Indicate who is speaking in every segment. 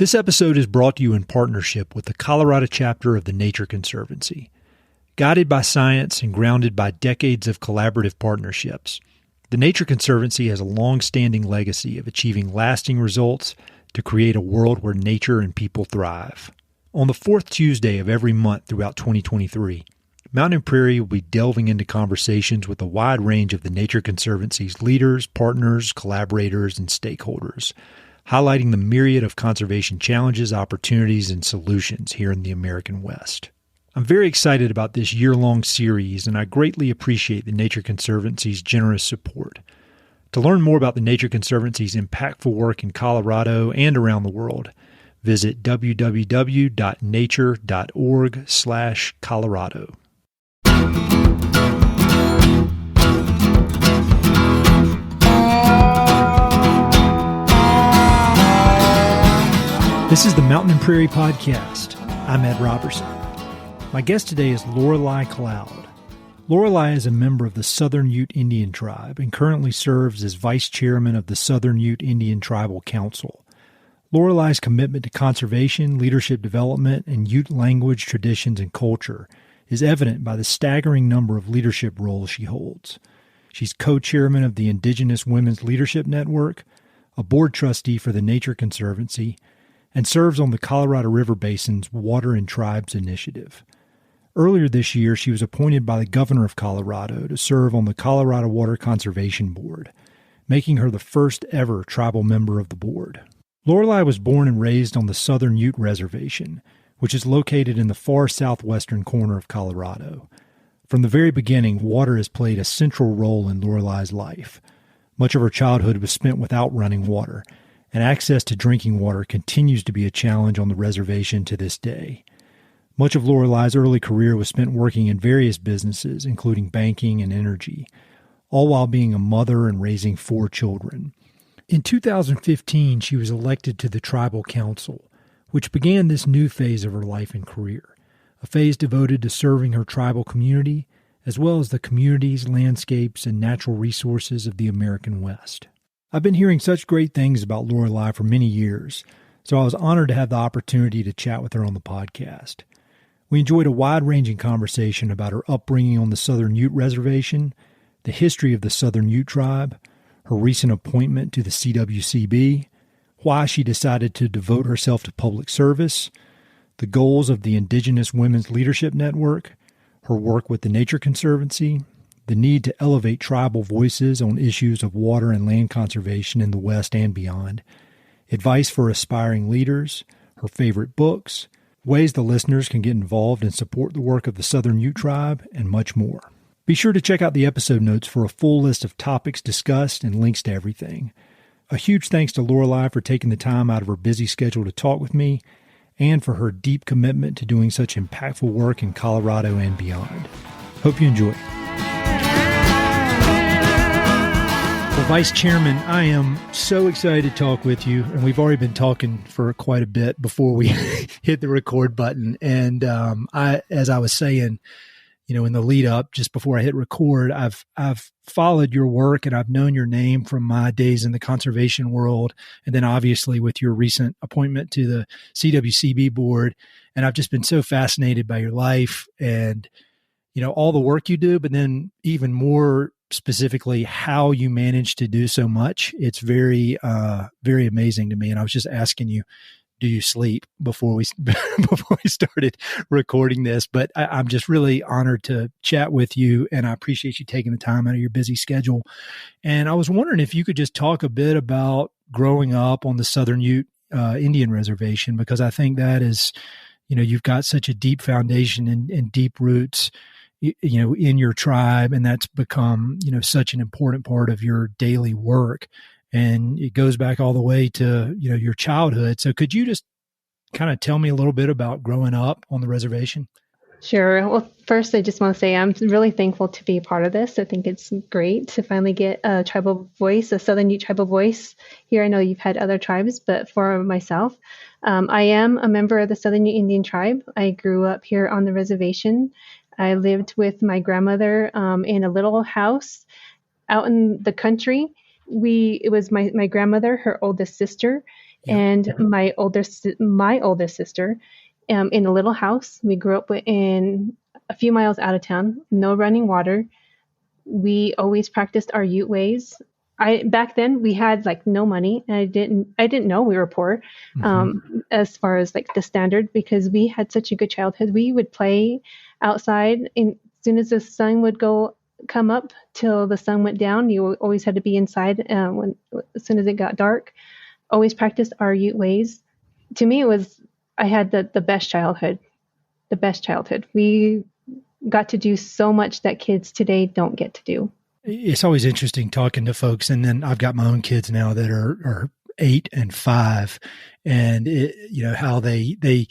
Speaker 1: This episode is brought to you in partnership with the Colorado chapter of the Nature Conservancy. Guided by science and grounded by decades of collaborative partnerships, the Nature Conservancy has a long-standing legacy of achieving lasting results to create a world where nature and people thrive. On the fourth Tuesday of every month throughout 2023, Mountain Prairie will be delving into conversations with a wide range of the Nature Conservancy's leaders, partners, collaborators, and stakeholders, highlighting the myriad of conservation challenges, opportunities, and solutions here in the American West. I'm very excited about this year-long series, and I greatly appreciate the Nature Conservancy's generous support. To learn more about the Nature Conservancy's impactful work in Colorado and around the world, visit www.nature.org/Colorado. This is the Mountain and Prairie Podcast. I'm Ed Robertson. My guest today is Lorelei Cloud. Lorelei is a member of the Southern Ute Indian Tribe and currently serves as Vice Chairman of the Southern Ute Indian Tribal Council. Lorelei's commitment to conservation, leadership development, and Ute language, traditions, and culture is evident by the staggering number of leadership roles she holds. She's co-chairman of the Indigenous Women's Leadership Network, a board trustee for the Nature Conservancy, and serves on the Colorado River Basin's Water and Tribes Initiative. Earlier this year, she was appointed by the governor of Colorado to serve on the Colorado Water Conservation Board, making her the first ever tribal member of the board. Lorelei was born and raised on the Southern Ute Reservation, which is located in the far southwestern corner of Colorado. From the very beginning, water has played a central role in Lorelei's life. Much of her childhood was spent without running water, and access to drinking water continues to be a challenge on the reservation to this day. Much of Lorelei's early career was spent working in various businesses, including banking and energy, all while being a mother and raising 4 children. In 2015, she was elected to the Tribal Council, which began this new phase of her life and career, a phase devoted to serving her tribal community, as well as the communities, landscapes, and natural resources of the American West. I've been hearing such great things about Lorelei for many years, so I was honored to have the opportunity to chat with her on the podcast. We enjoyed a wide-ranging conversation about her upbringing on the Southern Ute Reservation, the history of the Southern Ute Tribe, her recent appointment to the CWCB, why she decided to devote herself to public service, the goals of the Indigenous Women's Leadership Network, her work with the Nature Conservancy, the need to elevate tribal voices on issues of water and land conservation in the West and beyond, advice for aspiring leaders, her favorite books, ways the listeners can get involved and support the work of the Southern Ute Tribe, and much more. Be sure to check out the episode notes for a full list of topics discussed and links to everything. A huge thanks to Lorelei for taking the time out of her busy schedule to talk with me, and for her deep commitment to doing such impactful work in Colorado and beyond. Hope you enjoy. Well, Vice Chairman, I am so excited to talk with you, and we've already been talking for quite a bit before we hit the record button. And as I was saying, in the lead up, just before I hit record, I've followed your work and I've known your name from my days in the conservation world, and then obviously with your recent appointment to the CWCB board. And I've just been so fascinated by your life and all the work you do, but then even more specifically how you manage to do so much. It's very, very amazing to me. And I was just asking you, do you sleep before we started recording this? But I'm just really honored to chat with you, and I appreciate you taking the time out of your busy schedule. And I was wondering if you could just talk a bit about growing up on the Southern Ute Indian Reservation, because I think that is, you've got such a deep foundation and deep roots in your tribe, and that's become, such an important part of your daily work. And it goes back all the way to, your childhood. So could you just kind of tell me a little bit about growing up on the reservation?
Speaker 2: Sure. Well, first, I just want to say I'm really thankful to be a part of this. I think it's great to finally get a tribal voice, a Southern Ute tribal voice here. I know you've had other tribes, but for myself, I am a member of the Southern Ute Indian Tribe. I grew up here on the reservation. I lived with my grandmother in a little house out in the country. It was my grandmother, her oldest sister,
Speaker 1: Yep.
Speaker 2: And my oldest sister, in a little house. We grew up in a few miles out of town, no running water. We always practiced our Ute ways. Back then we had like no money, and I didn't know we were poor, as far as like the standard, because we had such a good childhood. We would play outside, and as soon as the sun would come up till the sun went down, you always had to be inside as soon as it got dark. Always practiced our Ute ways. To me, I had the best childhood. The best childhood. We got to do so much that kids today don't get to do.
Speaker 1: It's always interesting talking to folks. And then I've got my own kids now that are 8 and 5, and how they,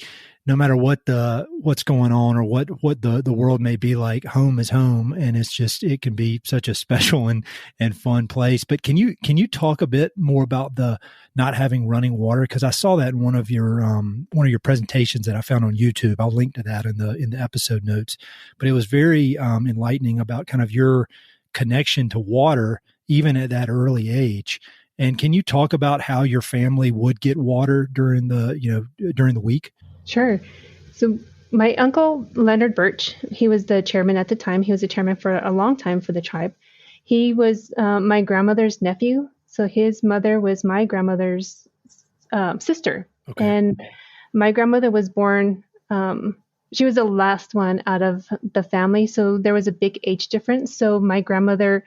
Speaker 1: no matter what's going on or what the world may be like, home is home. And it can be such a special and fun place. But can you talk a bit more about the not having running water? Cause I saw that in one of your presentations that I found on YouTube. I'll link to that in the episode notes, but it was very enlightening about kind of your connection to water, even at that early age. And can you talk about how your family would get water during the week?
Speaker 2: Sure. So my uncle, Leonard Birch, he was the chairman at the time. He was the chairman for a long time for the tribe. He was my grandmother's nephew. So his mother was my grandmother's sister. Okay. And my grandmother was born, she was the last one out of the family. So there was a big age difference. So my grandmother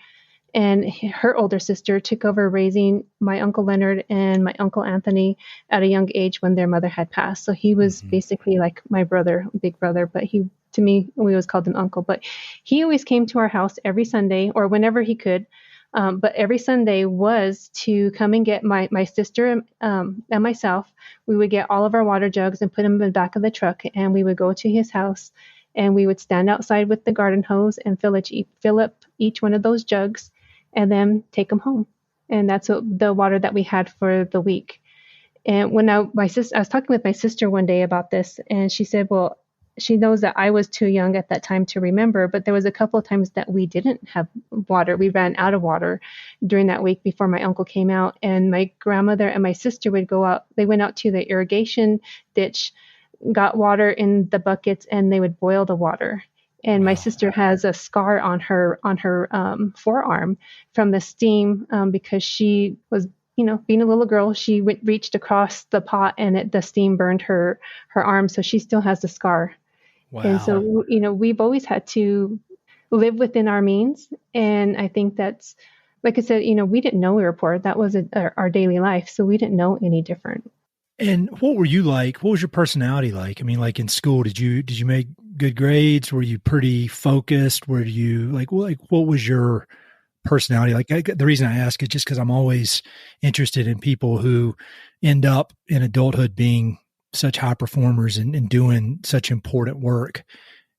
Speaker 2: and her older sister took over raising my Uncle Leonard and my Uncle Anthony at a young age when their mother had passed. So he was basically like my brother, big brother, but to me, we always called him Uncle. But he always came to our house every Sunday or whenever he could. But every Sunday was to come and get my sister and myself. We would get all of our water jugs and put them in the back of the truck, and we would go to his house, and we would stand outside with the garden hose and fill up each one of those jugs, and then take them home. And that's the water that we had for the week. And when I was talking with my sister one day about this, and she said, well, she knows that I was too young at that time to remember, but there was a couple of times that we didn't have water. We ran out of water during that week before my uncle came out, and my grandmother and my sister would go out. They went out to the irrigation ditch, got water in the buckets, and they would boil the water. And my sister has a scar on her forearm from the steam, because she was, being a little girl, she reached across the pot and the steam burned her arm. So she still has the scar. Wow. And so, we've always had to live within our means. And I think that's, like I said, we didn't know we were poor. That was our daily life. So we didn't know any different.
Speaker 1: And what were you like? What was your personality like? I mean, like in school, did you make good grades? Were you pretty focused? Were you what was your personality like? The reason I ask is just because I'm always interested in people who end up in adulthood being such high performers and doing such important work,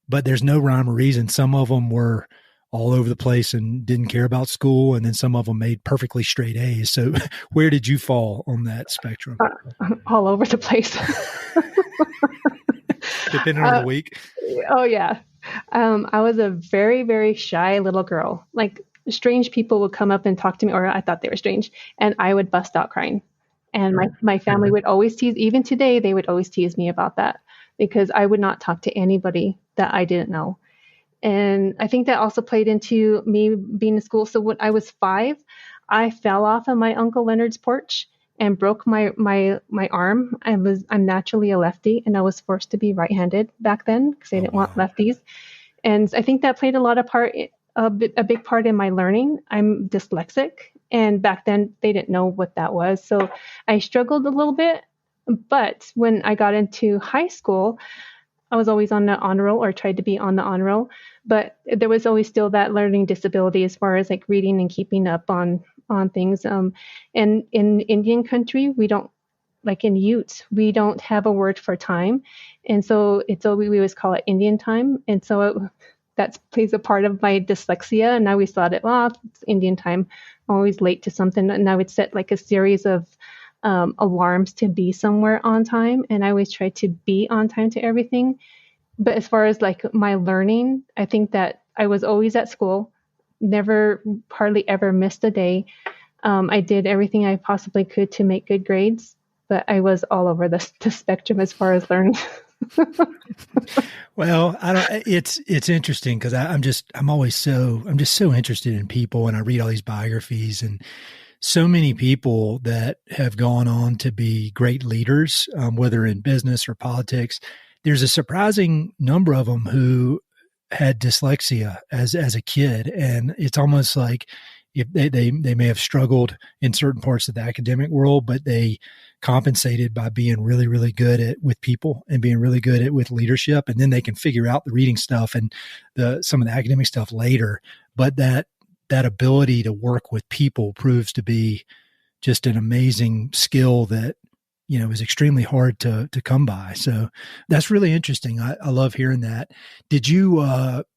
Speaker 1: but there's no rhyme or reason. Some of them were all over the place and didn't care about school, and then some of them made perfectly straight A's. So where did you fall on that spectrum?
Speaker 2: All over the place.
Speaker 1: Depending on the week?
Speaker 2: Oh, yeah. I was a very, very shy little girl. Like, strange people would come up and talk to me, or I thought they were strange, and I would bust out crying. And my family would always tease, even today, they would always tease me about that, because I would not talk to anybody that I didn't know. And I think that also played into me being in school. So when I was 5, I fell off of my Uncle Leonard's porch and broke my arm. I'm naturally a lefty, and I was forced to be right-handed back then because they didn't want lefties. And I think that played a big part in my learning. I'm dyslexic, and back then they didn't know what that was. So I struggled a little bit. But when I got into high school, I was always on the honor roll, or tried to be on the honor roll, but there was always still that learning disability as far as like reading and keeping up on things. And in Indian country, we don't, like in Utes, we don't have a word for time. And so we always call it Indian time. And so that plays a part of my dyslexia. And I always thought it's Indian time. I'm always late to something. And I would set like a series of alarms to be somewhere on time. And I always try to be on time to everything. But as far as like my learning, I think that I was always at school, hardly ever missed a day. I did everything I possibly could to make good grades. but I was all over the spectrum as far as learning.
Speaker 1: Well, I don't, it's interesting because I'm just so interested in people, and I read all these biographies and so many people that have gone on to be great leaders, whether in business or politics. There's a surprising number of them who had dyslexia as a kid. And it's almost like if they may have struggled in certain parts of the academic world, but they compensated by being really, really good with people and being really good with leadership. And then they can figure out the reading stuff and some of the academic stuff later. But that ability to work with people proves to be just an amazing skill that, is extremely hard to come by. So that's really interesting. I love hearing that. Did you,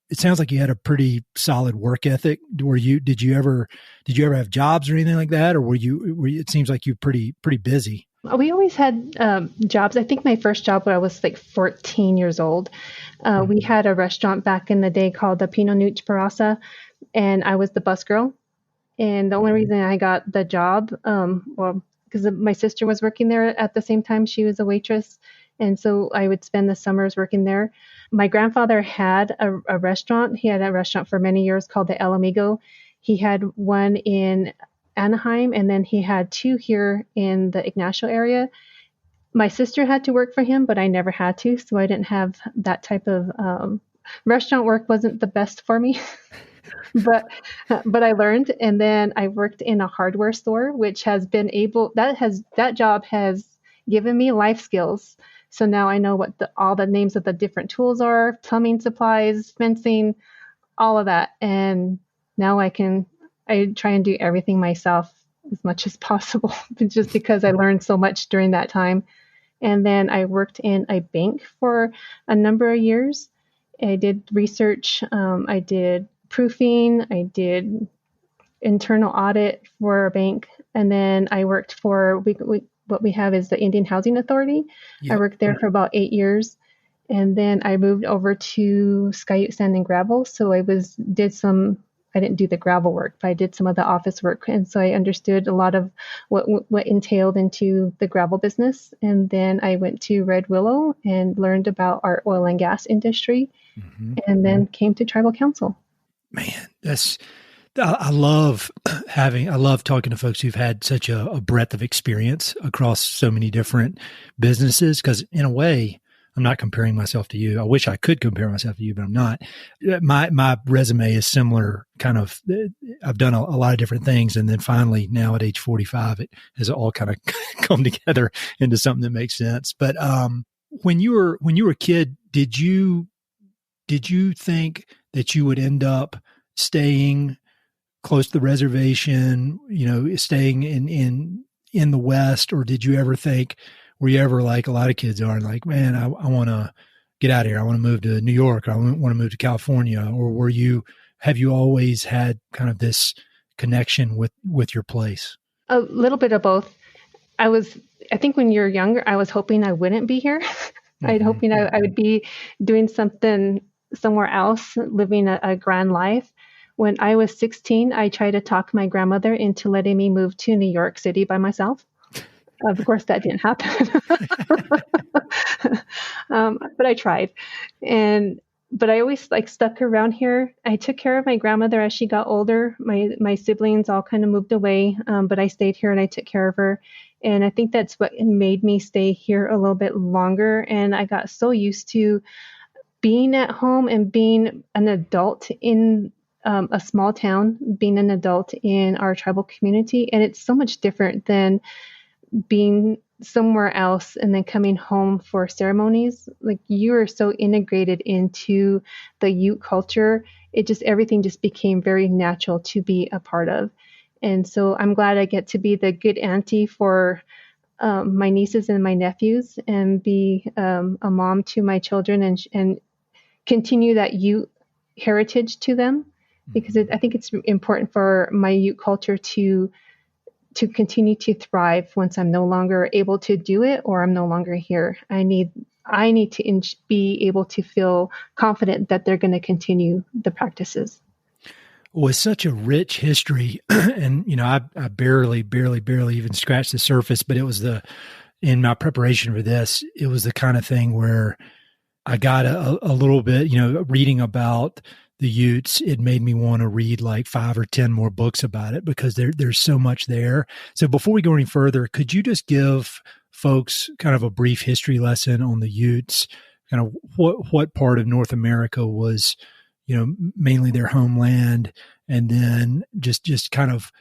Speaker 1: it sounds like you had a pretty solid work ethic. Did you ever have jobs or anything like that? Or it seems like you're pretty busy.
Speaker 2: We always had jobs. I think my first job when I was like 14 years old, we had a restaurant back in the day called the Pinot Noche Parasa, and I was the bus girl. And the only reason I got the job, because my sister was working there at the same time. She was a waitress. And so I would spend the summers working there. My grandfather had a restaurant. He had a restaurant for many years called the El Amigo. He had one in Anaheim, and then he had two here in the Ignacio area. My sister had to work for him, but I never had to. So I didn't have that type of restaurant work. Wasn't the best for me. But I learned, and then I worked in a hardware store, which that job has given me life skills. So now I know what all the names of the different tools are, plumbing supplies, fencing, all of that. And now I try and do everything myself as much as possible, just because I learned so much during that time. And then I worked in a bank for a number of years. I did research. I did proofing. I did internal audit for a bank. And then I worked for, what we have is the Indian Housing Authority. Yep. I worked there for about 8 years. And then I moved over to Ute Sand and Gravel. So I didn't do the gravel work, but I did some of the office work. And so I understood a lot of what entailed into the gravel business. And then I went to Red Willow and learned about our oil and gas industry, and then came to Tribal Council.
Speaker 1: Man, I love talking to folks who've had such a breadth of experience across so many different businesses. Because in a way, I'm not comparing myself to you. I wish I could compare myself to you, but I'm not. My resume is similar. Kind of, I've done a lot of different things, and then finally, now at age 45, it has all kind of come together into something that makes sense. But when you were a kid, did you think that you would end up staying close to the reservation, staying in the West, or did you ever think, were you ever like a lot of kids are, like, man, I want to get out of here. I want to move to New York, or I want to move to California? Or have you always had kind of this connection with your place?
Speaker 2: A little bit of both. I think when you're younger, I was hoping I wouldn't be here. I'd hoping I would be doing something somewhere else, living a grand life. When I was 16, I tried to talk my grandmother into letting me move to New York City by myself. Of course, that didn't happen. But I tried. But I always stuck around here. I took care of my grandmother as she got older. My siblings all kind of moved away, but I stayed here and I took care of her. And I think that's what made me stay here a little bit longer. And I got so used to being at home and being an adult in a small town, being an adult in our tribal community. And it's so much different than being somewhere else and then coming home for ceremonies. Like, you are so integrated into the Ute culture. Everything just became very natural to be a part of. And so I'm glad I get to be the good auntie for my nieces and my nephews, and be a mom to my children, and continue that Ute heritage to them, because I think it's important for my Ute culture to continue to thrive once I'm no longer able to do it, or I'm no longer here. I need to be able to feel confident that they're going to continue the practices.
Speaker 1: With such a rich history, and I barely even scratched the surface, but it was the in my preparation for this, it was the kind of thing where I got a little bit, reading about the Utes, it made me want to read like 5 or 10 more books about it because there's so much there. So before we go any further, could you just give folks kind of a brief history lesson on the Utes, kind of what part of North America was, mainly their homeland, and then just kind of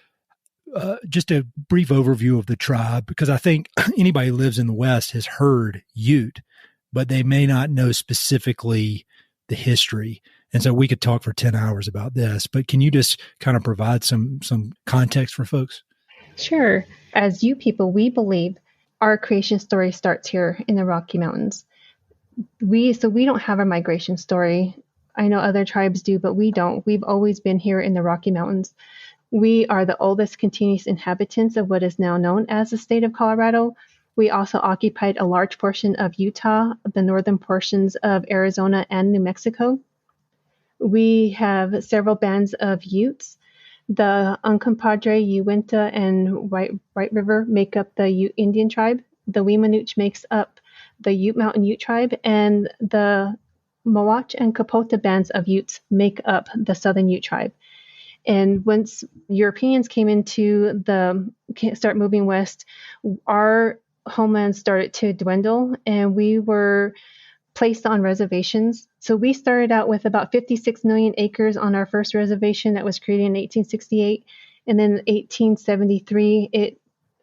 Speaker 1: just a brief overview of the tribe, because I think anybody who lives in the West has heard Ute, but they may not know specifically the history. And so we could talk for 10 hours about this, but can you just kind of provide some context for folks?
Speaker 2: Sure. As Ute people, we believe our creation story starts here in the Rocky Mountains. We don't have a migration story. I know other tribes do, but we don't. We've always been here in the Rocky Mountains. We are the oldest continuous inhabitants of what is now known as the state of Colorado. We also occupied a large portion of Utah, the northern portions of Arizona and New Mexico. We have several bands of Utes. The Uncompahgre, Uinta, and White River make up the Ute Indian tribe. The Weemanooch makes up the Ute Mountain Ute tribe, and the Mowach and Kapota bands of Utes make up the Southern Ute tribe. And once Europeans start moving west, our homeland started to dwindle, and we were placed on reservations. So we started out with about 56 million acres on our first reservation that was created in 1868. And then in 1873,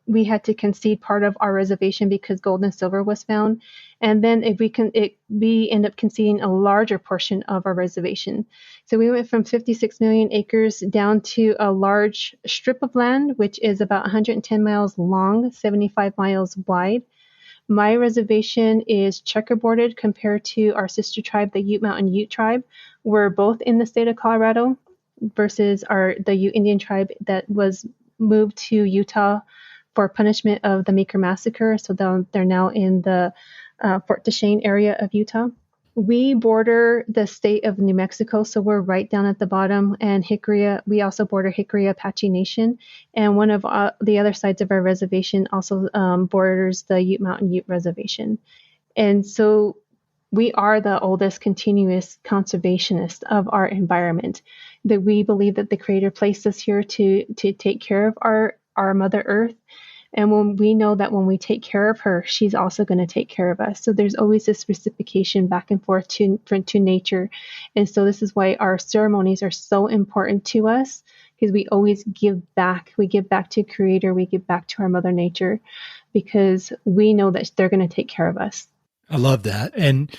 Speaker 2: we had to concede part of our reservation because gold and silver was found. And then we end up conceding a larger portion of our reservation. So we went from 56 million acres down to a large strip of land, which is about 110 miles long, 75 miles wide. My reservation is checkerboarded compared to our sister tribe, the Ute Mountain Ute Tribe. We're both in the state of Colorado versus the Ute Indian tribe that was moved to Utah for punishment of the Meeker Massacre. So they're now in the Fort Duchesne area of Utah. We border the state of New Mexico, so we're right down at the bottom, and we also border Hickory Apache Nation, and one of the other sides of our reservation also borders the Ute Mountain Ute Reservation. And so we are the oldest continuous conservationist of our environment, that we believe that the Creator placed us here to take care of our Mother Earth. And when we know that when we take care of her, she's also going to take care of us. So there's always this reciprocation back and forth to nature. And so this is why our ceremonies are so important to us, because we always give back. We give back to Creator. We give back to our Mother Nature, because we know that they're going to take care of us.
Speaker 1: I love that. And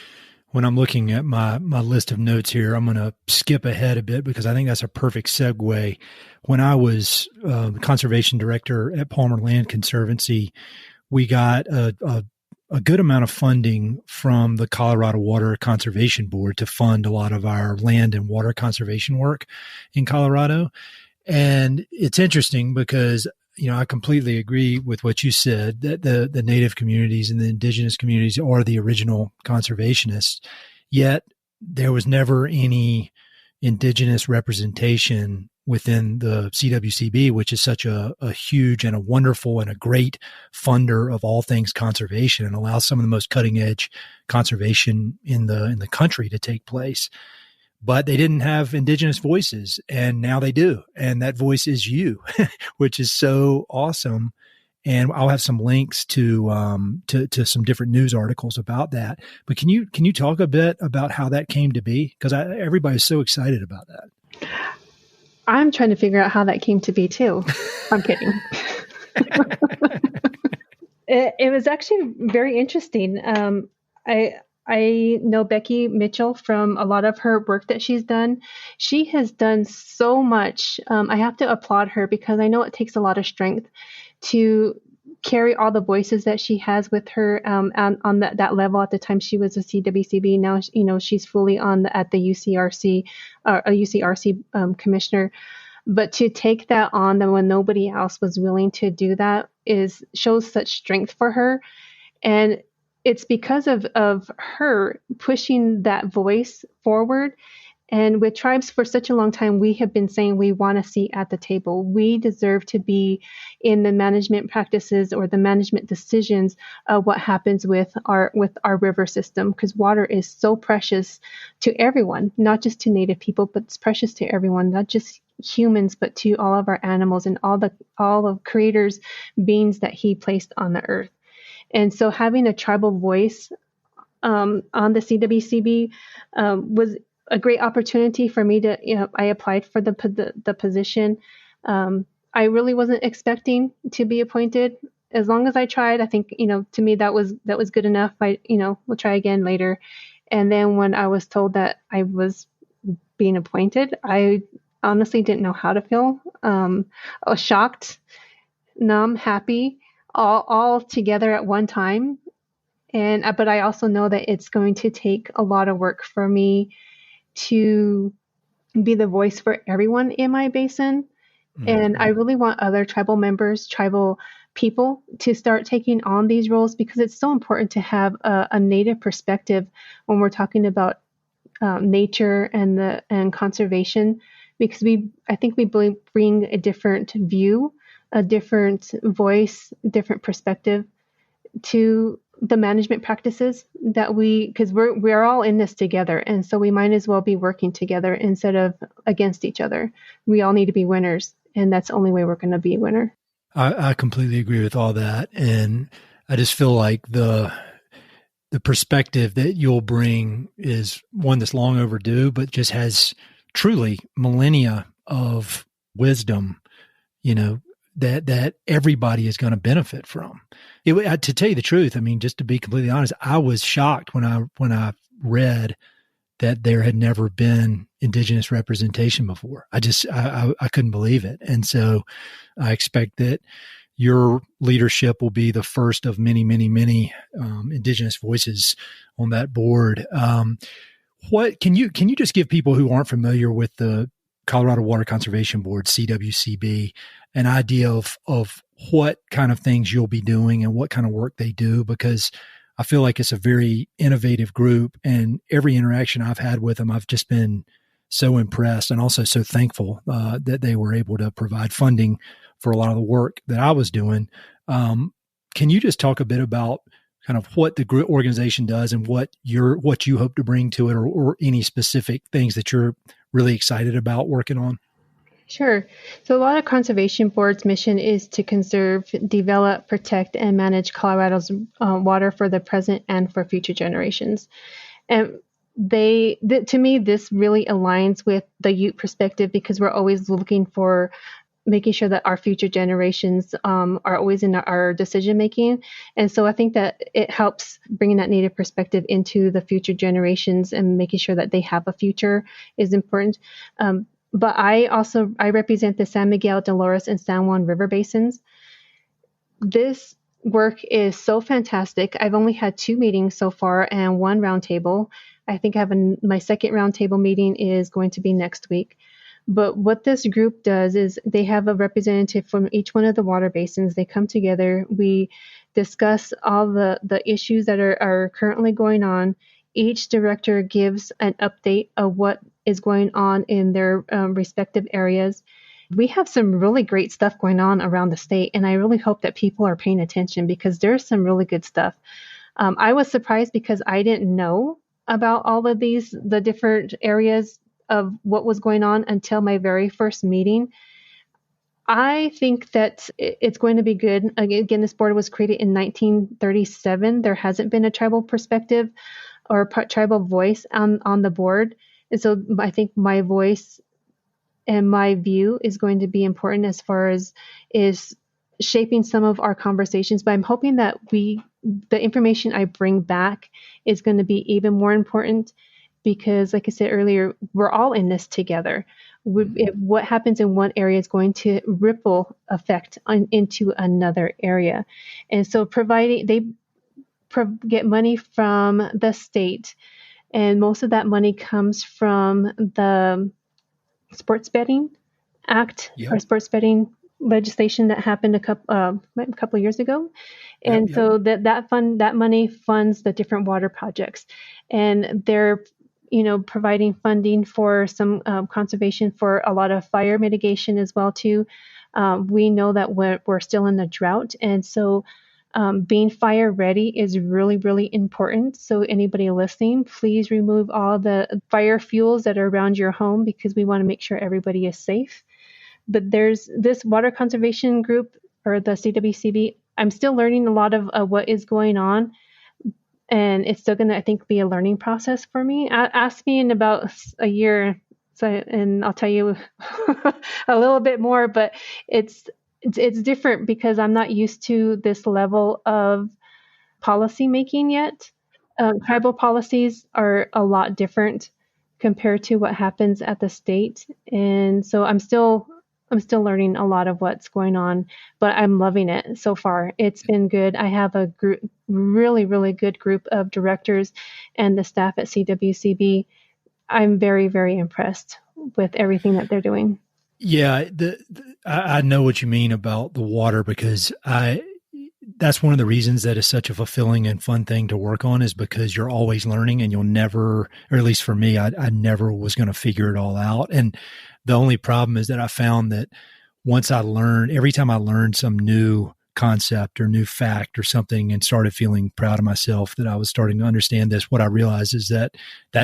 Speaker 1: when I'm looking at my list of notes here, I'm going to skip ahead a bit because I think that's a perfect segue. When I was conservation director at Palmer Land Conservancy, we got a good amount of funding from the Colorado Water Conservation Board to fund a lot of our land and water conservation work in Colorado. And it's interesting because I completely agree with what you said, that the Native communities and the Indigenous communities are the original conservationists, yet there was never any Indigenous representation within the CWCB, which is such a huge and a wonderful and a great funder of all things conservation and allows some of the most cutting edge conservation in the country to take place. But they didn't have Indigenous voices, and now they do. And that voice is you, which is so awesome. And I'll have some links to some different news articles about that. But can you talk a bit about how that came to be? Because everybody's so excited about that.
Speaker 2: I'm trying to figure out how that came to be too. I'm kidding. It was actually very interesting. I know Becky Mitchell from a lot of her work that she's done. She has done so much. I have to applaud her because I know it takes a lot of strength to carry all the voices that she has with her on that level. At the time she was a CWCB. Now, she's fully at the UCRC, a UCRC commissioner. But to take that on when nobody else was willing to do that shows such strength for her. And it's because of her pushing that voice forward And with tribes for such a long time, we have been saying we want a seat at the table. We deserve to be in the management practices or the management decisions of what happens with our river system, because water is so precious to everyone, not just to Native people, but it's precious to everyone, not just humans, but to all of our animals and all the creators, beings that he placed on the earth. And so having a tribal voice on the CWCB was a great opportunity for me to, I applied for the position. I really wasn't expecting to be appointed. As long as I tried, I think, to me that was good enough. We'll try again later. And then when I was told that I was being appointed, I honestly didn't know how to feel. I was shocked, numb, happy, all together at one time. But I also know that it's going to take a lot of work for me to be the voice for everyone in my basin. Mm-hmm. And I really want other tribal members, tribal people to start taking on these roles, because it's so important to have a Native perspective when we're talking about nature and conservation, because I think we bring a different view, a different voice, different perspective to the management practices because we're all in this together. And so we might as well be working together instead of against each other. We all need to be winners, and that's the only way we're going to be a winner.
Speaker 1: I completely agree with all that. And I just feel like the perspective that you'll bring is one that's long overdue, but just has truly millennia of wisdom, that everybody is going to benefit from. To tell you the truth, I mean, just to be completely honest, I was shocked when I read that there had never been Indigenous representation before. I couldn't believe it. And so I expect that your leadership will be the first of many, many, many Indigenous voices on that board. What can you just give people who aren't familiar with the Colorado Water Conservation Board, CWCB, an idea of what kind of things you'll be doing and what kind of work they do? Because I feel like it's a very innovative group, and every interaction I've had with them, I've just been so impressed and also so thankful that they were able to provide funding for a lot of the work that I was doing. Can you just talk a bit about kind of what the group organization does and what you hope to bring to it, or any specific things that you're really excited about working on?
Speaker 2: Sure. So a lot of conservation board's mission is to conserve, develop, protect, and manage Colorado's water for the present and for future generations. And to me, this really aligns with the Ute perspective, because we're always looking for making sure that our future generations are always in our decision making. And so I think that it helps bringing that Native perspective into the future generations and making sure that they have a future is important. But I represent the San Miguel, Dolores, and San Juan River basins. This work is so fantastic. I've only had 2 meetings so far and 1 roundtable. I think my second roundtable meeting is going to be next week. But what this group does is they have a representative from each one of the water basins. They come together. We discuss all the issues that are currently going on. Each director gives an update of what is going on in their respective areas. We have some really great stuff going on around the state, and I really hope that people are paying attention, because there's some really good stuff. I was surprised because I didn't know about all of the different areas of what was going on until my very first meeting. I think that it's going to be good. Again, this board was created in 1937. There hasn't been a tribal perspective or tribal voice on the board. And so I think my voice and my view is going to be important as far as is shaping some of our conversations. But I'm hoping that the information I bring back is going to be even more important, because like I said earlier, we're all in this together. What happens in one area is going to ripple effect into another area. And so they get money from the state, and most of that money comes from the Sports Betting Act, or sports betting legislation that happened a couple of years ago. And so that money funds the different water projects, and they're providing funding for some conservation for a lot of fire mitigation as well too. We know that we're still in the drought, and so being fire ready is really, really important. So anybody listening, please remove all the fire fuels that are around your home, because we want to make sure everybody is safe. But there's this water conservation group, or the CWCB. I'm still learning a lot of what is going on, and it's still going to, I think, be a learning process for me. Ask me in about a year, and I'll tell you a little bit more. But it's different because I'm not used to this level of policy making yet. Tribal policies are a lot different compared to what happens at the state, and so I'm still learning a lot of what's going on, but I'm loving it so far. It's been good. I have a really, really good group of directors and the staff at CWCB. I'm very, very impressed with everything that they're doing.
Speaker 1: Yeah, I know what you mean about the water, because that's one of the reasons that is such a fulfilling and fun thing to work on, is because you're always learning, and you'll never, or at least for me, I never was going to figure it all out. And the only problem is that I found that every time I learned some new concept or new fact or something and started feeling proud of myself that I was starting to understand this, what I realized is that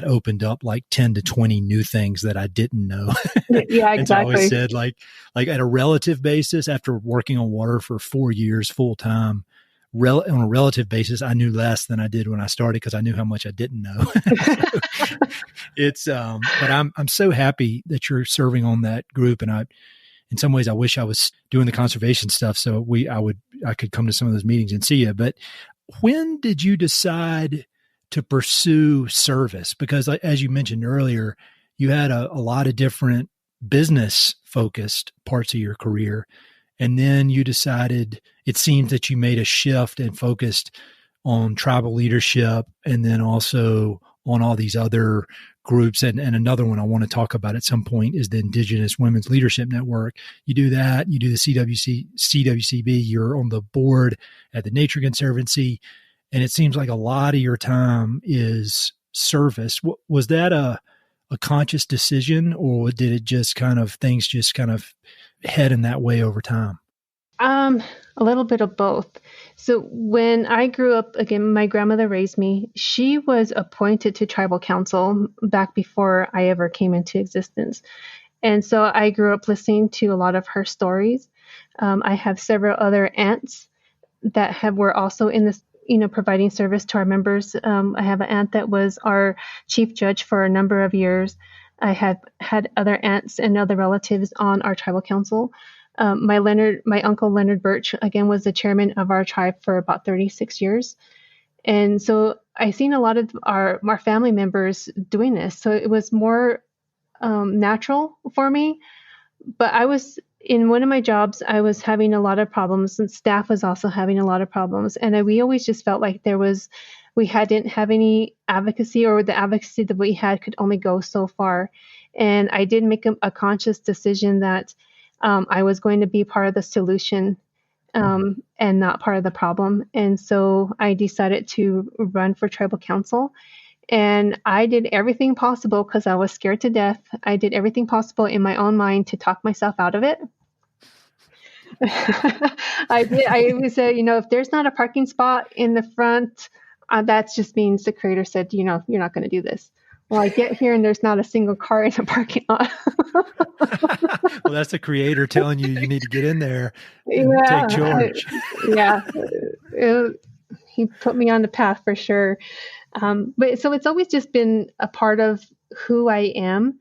Speaker 1: opened up like 10 to 20 new things that I didn't know.
Speaker 2: Yeah, exactly.
Speaker 1: And so I always said, like at a relative basis, after working on water for 4 years full time, on a relative basis, I knew less than I did when I started, because I knew how much I didn't know. But I'm so happy that you're serving on that group. And in some ways, I wish I was doing the conservation stuff so I could come to some of those meetings and see you. But when did you decide to pursue service? Because as you mentioned earlier, you had a lot of different business focused parts of your career. And then you decided, it seems that you made a shift and focused on tribal leadership, and then also on all these other groups. And another one I want to talk about at some point is the Indigenous Women's Leadership Network. You do that, you do the CWCB, you're on the board at the Nature Conservancy. And it seems like a lot of your time is service. Was that a conscious decision, or did it just things just kind of head in that way over time?
Speaker 2: A little bit of both. So when I grew up, again, my grandmother raised me. She was appointed to tribal council back before I ever came into existence. And so I grew up listening to a lot of her stories. I have several other aunts that were also in this, providing service to our members. I have an aunt that was our chief judge for a number of years. I have had other aunts and other relatives on our tribal council. My uncle Leonard Birch, again, was the chairman of our tribe for about 36 years. And so I seen a lot of our family members doing this. So it was more natural for me. But I was in one of my jobs, I was having a lot of problems, and staff was also having a lot of problems. And we always just felt like we didn't have any advocacy, or the advocacy that we had could only go so far. And I did make a conscious decision that I was going to be part of the solution and not part of the problem. And so I decided to run for tribal council. And I did everything possible, because I was scared to death. I did everything possible in my own mind to talk myself out of it. I did. I even said, if there's not a parking spot in the front, that just means the creator said, you're not going to do this. Well, I get here and there's not a single car in the parking lot.
Speaker 1: Well, that's the creator telling you need to get in there and take charge.
Speaker 2: He put me on the path for sure. But so it's always just been a part of who I am.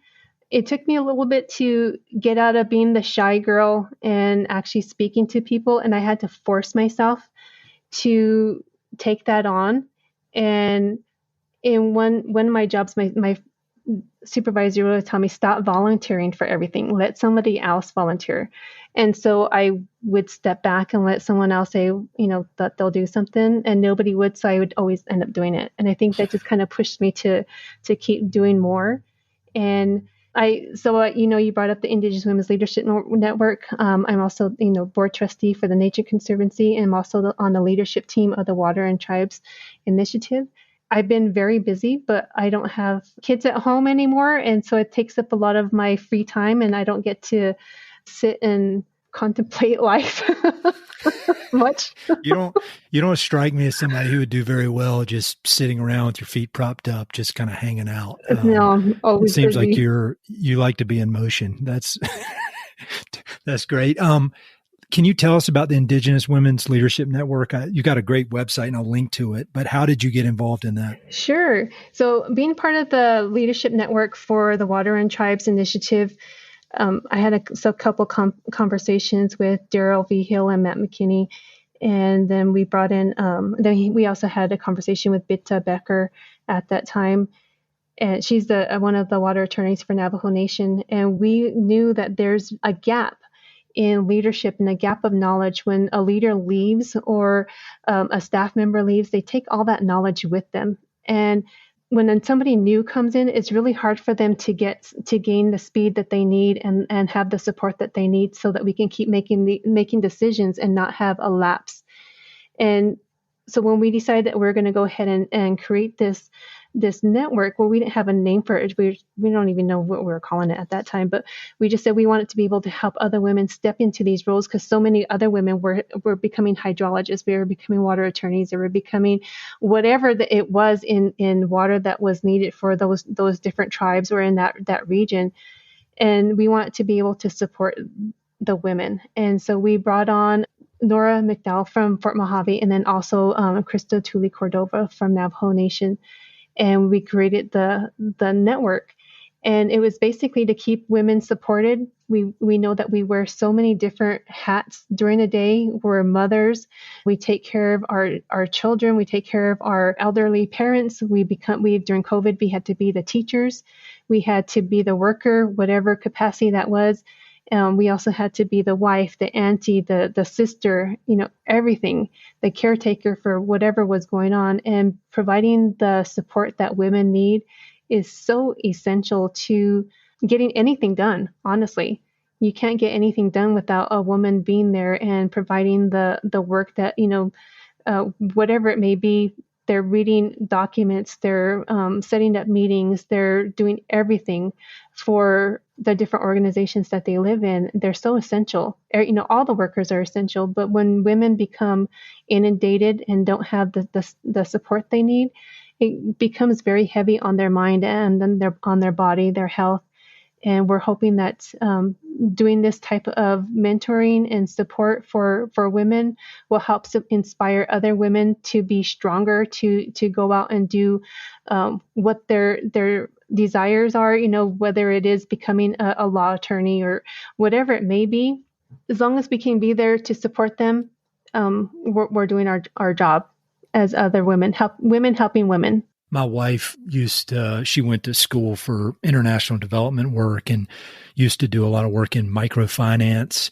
Speaker 2: It took me a little bit to get out of being the shy girl and actually speaking to people. And I had to force myself to take that on. And in one of my jobs, my supervisor would tell me, stop volunteering for everything. Let somebody else volunteer. And so I would step back and let someone else say, that they'll do something, and nobody would. So I would always end up doing it. And I think that just kind of pushed me to keep doing more. And you brought up the Indigenous Women's Leadership Network. I'm also, board trustee for the Nature Conservancy, and I'm also on the leadership team of the Water and Tribes Initiative. I've been very busy, but I don't have kids at home anymore. And so it takes up a lot of my free time, and I don't get to sit and contemplate life much.
Speaker 1: You don't strike me as somebody who would do very well just sitting around with your feet propped up, just kind of hanging out.
Speaker 2: No, I'm
Speaker 1: It
Speaker 2: always
Speaker 1: seems like
Speaker 2: busy.
Speaker 1: you like to be in motion. That's great. Can you tell us about the Indigenous Women's Leadership Network? You got a great website, and I'll link to it. But how did you get involved in that?
Speaker 2: Sure. So being part of the leadership network for the Water and Tribes Initiative, I had a couple conversations with Daryl V. Hill and Matt McKinney. And then we brought in, we also had a conversation with Bitta Becker at that time. And she's one of the water attorneys for Navajo Nation. And we knew that there's a gap in leadership and a gap of knowledge. When a leader leaves or a staff member leaves, they take all that knowledge with them. And when somebody new comes in, it's really hard for them to gain the speed that they need and have the support that they need, so that we can keep making decisions and not have a lapse. And so when we decided that we're going to go ahead and create this network, well, we didn't have a name for it. We don't even know what we were calling it at that time, but we just said we wanted to be able to help other women step into these roles, because so many other women were becoming hydrologists, we were becoming water attorneys, they were becoming whatever it was in water that was needed for those different tribes or in that region. And we wanted to be able to support the women. And so we brought on Nora McDowell from Fort Mojave, and then also Krista Tuli Cordova from Navajo Nation. And we created the network. And it was basically to keep women supported. We know that we wear so many different hats during the day. We're mothers. We take care of our children. We take care of our elderly parents. During COVID, we had to be the teachers. We had to be the worker, whatever capacity that was. We also had to be the wife, the auntie, the sister, everything, the caretaker for whatever was going on. And providing the support that women need is so essential to getting anything done, honestly. You can't get anything done without a woman being there and providing the work that, whatever it may be. They're reading documents, they're setting up meetings, they're doing everything for the different organizations that they live in. They're so essential. All the workers are essential, but when women become inundated and don't have the support they need, it becomes very heavy on their mind and then on their body, their health. And we're hoping that doing this type of mentoring and support for women will help inspire other women to be stronger, to go out and do what their desires are, whether it is becoming a law attorney or whatever it may be. As long as we can be there to support them, we're doing our job as other women, helping women.
Speaker 1: My wife she went to school for international development work and used to do a lot of work in microfinance.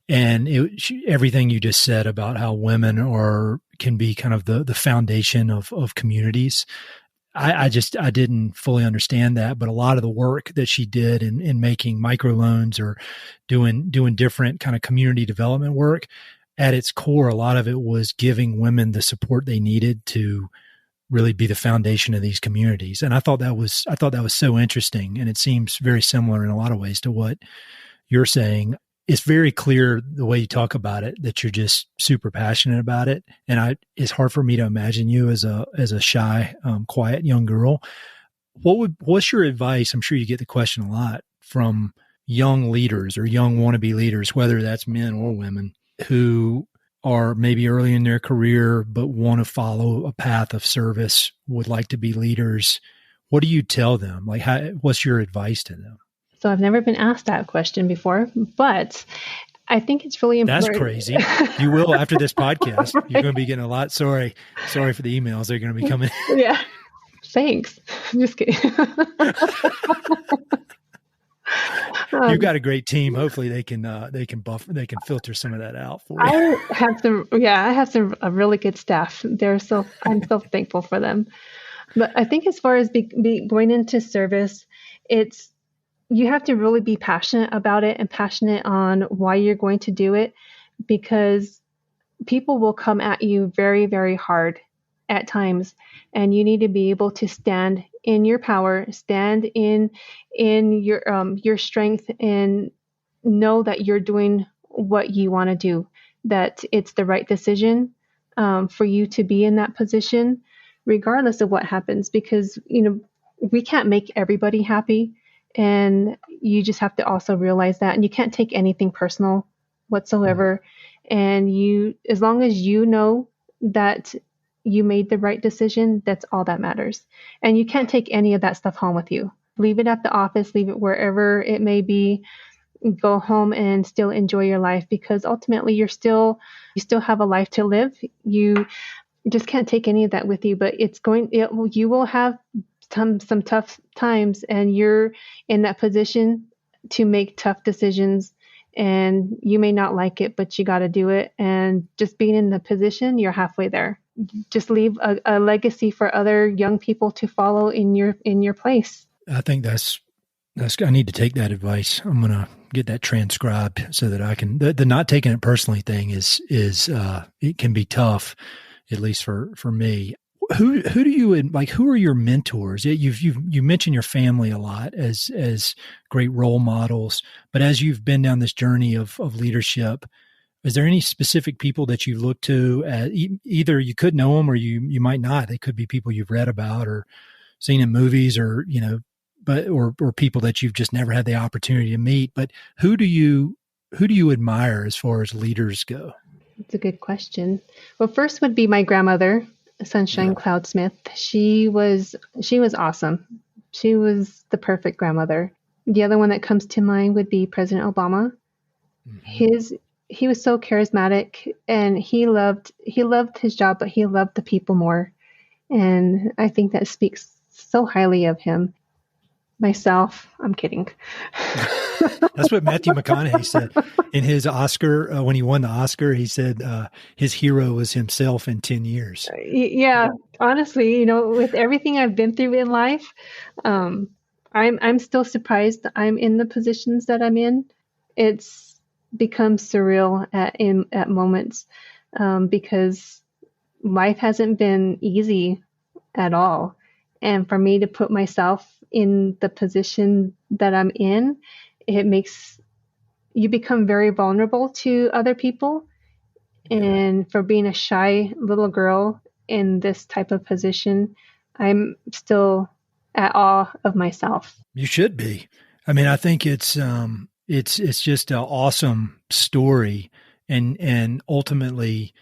Speaker 1: And everything you just said about how women can be kind of the foundation of communities. I didn't fully understand that, but a lot of the work that she did in making microloans or doing different kind of community development work, at its core, a lot of it was giving women the support they needed to really be the foundation of these communities. And I thought that was so interesting. And it seems very similar in a lot of ways to what you're saying. It's very clear the way you talk about it, that you're just super passionate about it. And it's hard for me to imagine you as a shy, quiet young girl. What's your advice? I'm sure you get the question a lot from young leaders or young wannabe leaders, whether that's men or women, who are maybe early in their career, but want to follow a path of service, would like to be leaders. What do you tell them? What's your advice to them?
Speaker 2: So I've never been asked that question before, but I think it's really important.
Speaker 1: That's crazy. You will after this podcast. Right. You're going to be getting a lot. Sorry for the emails. They're going to be coming.
Speaker 2: Yeah. Thanks. I'm just kidding.
Speaker 1: You've got a great team. Hopefully they can filter some of that out for you.
Speaker 2: I have some really good staff. I'm so thankful for them. But I think as far as going into service, you have to really be passionate about it and passionate on why you're going to do it, because people will come at you very, very hard. at times, and you need to be able to stand in your power, stand in your strength, and know that you're doing what you want to do, that it's the right decision for you to be in that position, regardless of what happens, because we can't make everybody happy, and you just have to also realize that, and you can't take anything personal whatsoever. And as long as you know that you made the right decision, that's all that matters. And you can't take any of that stuff home with you. Leave it at the office, leave it wherever it may be. Go home and still enjoy your life, because ultimately you still have a life to live. You just can't take any of that with you, but you will have some tough times, and you're in that position to make tough decisions, and you may not like it, but you got to do it. And just being in the position, you're halfway there. Just leave a legacy for other young people to follow in your place.
Speaker 1: I think I need to take that advice. I'm going to get that transcribed so that I can, the not taking it personally thing is it can be tough, at least for me. Who do you like? Who are your mentors? You mentioned your family a lot as great role models, but as you've been down this journey of leadership, is there any specific people that you look to? Either you could know them or you might not. They could be people you've read about or seen in movies, or or people that you've just never had the opportunity to meet. But who do you admire as far as leaders go?
Speaker 2: It's a good question. Well, first would be my grandmother, Sunshine Cloud Smith. She was awesome. She was the perfect grandmother. The other one that comes to mind would be President Obama. Mm-hmm. He was so charismatic, and he loved his job, but he loved the people more. And I think that speaks so highly of him. Myself, I'm kidding.
Speaker 1: That's what Matthew McConaughey said in his Oscar. When he won the Oscar, he said his hero was himself in 10 years.
Speaker 2: Yeah, honestly, with everything I've been through in life, I'm still surprised I'm in the positions that I'm in. It's become surreal at moments because life hasn't been easy at all. And for me to put myself in the position that I'm in, it makes you become very vulnerable to other people. And for being a shy little girl in this type of position, I'm still at awe of myself.
Speaker 1: You should be. I mean, I think it's just an awesome story, and ultimately,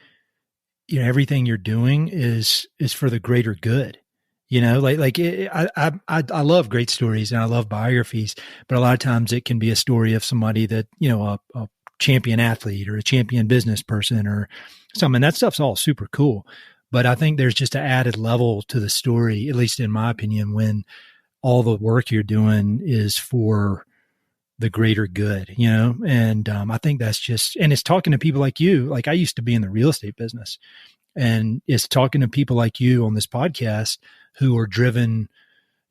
Speaker 1: everything you're doing is for the greater good. I love great stories and I love biographies, but a lot of times it can be a story of somebody that, a champion athlete or a champion business person or something. That stuff's all super cool. But I think there's just an added level to the story, at least in my opinion, when all the work you're doing is for the greater good, and I think that's just, and it's talking to people like you. Like, I used to be in the real estate business, and it's talking to people like you on this podcast who are driven,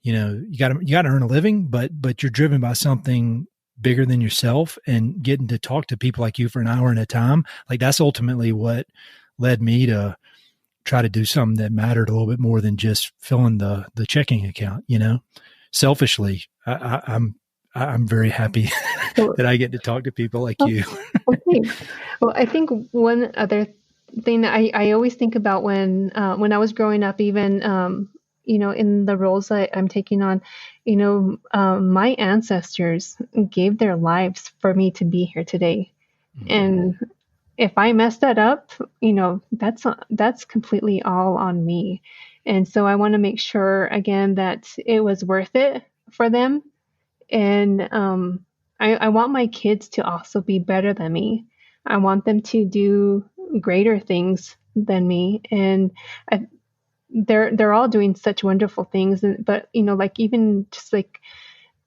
Speaker 1: you got to earn a living, but you're driven by something bigger than yourself, and getting to talk to people like you for an hour at a time. Like, that's ultimately what led me to try to do something that mattered a little bit more than just filling the checking account, selfishly. I'm very happy that I get to talk to people like you.
Speaker 2: Okay. Well, I think one other thing that I always think about when I was growing up, even in the roles that I'm taking on, my ancestors gave their lives for me to be here today. Mm-hmm. And if I mess that up, that's completely all on me. And so I want to make sure again that it was worth it for them. And I want my kids to also be better than me. I want them to do greater things than me. And they're all doing such wonderful things. But, even just like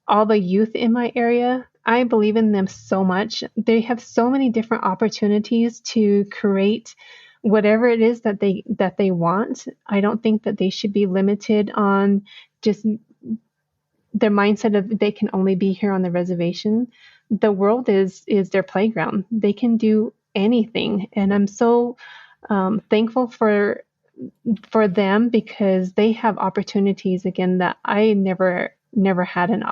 Speaker 2: all the youth in my area, I believe in them so much. They have so many different opportunities to create whatever it is that they want. I don't think that they should be limited on just their mindset of they can only be here on the reservation. The world is their playground. They can do anything. And I'm so thankful for for them because they have opportunities again that I never had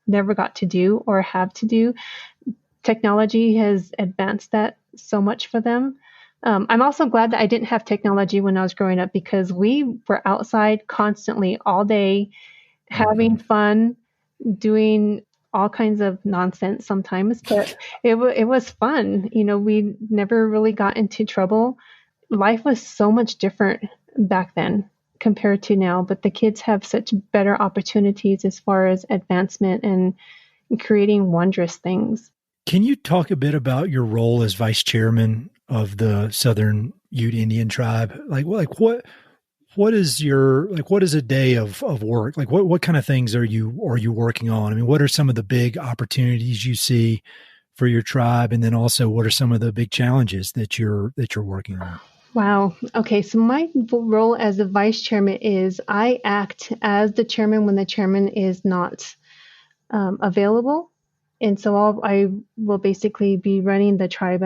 Speaker 2: never got to do or have to do. Technology has advanced that so much for them. I'm also glad that I didn't have technology when I was growing up because we were outside constantly all day, having fun, doing all kinds of nonsense sometimes, but it was fun. We never really got into trouble. Life was so much different back then compared to now, but the kids have such better opportunities as far as advancement and creating wondrous things.
Speaker 1: Can you talk a bit about your role as vice chairman of the Southern Ute Indian Tribe? What is a day of work? Like what kind of things are you working on? I mean, what are some of the big opportunities you see for your tribe? And then also what are some of the big challenges that you're working on?
Speaker 2: Wow. Okay. So my role as the vice chairman is I act as the chairman when the chairman is not available. And so I will basically be running the tribe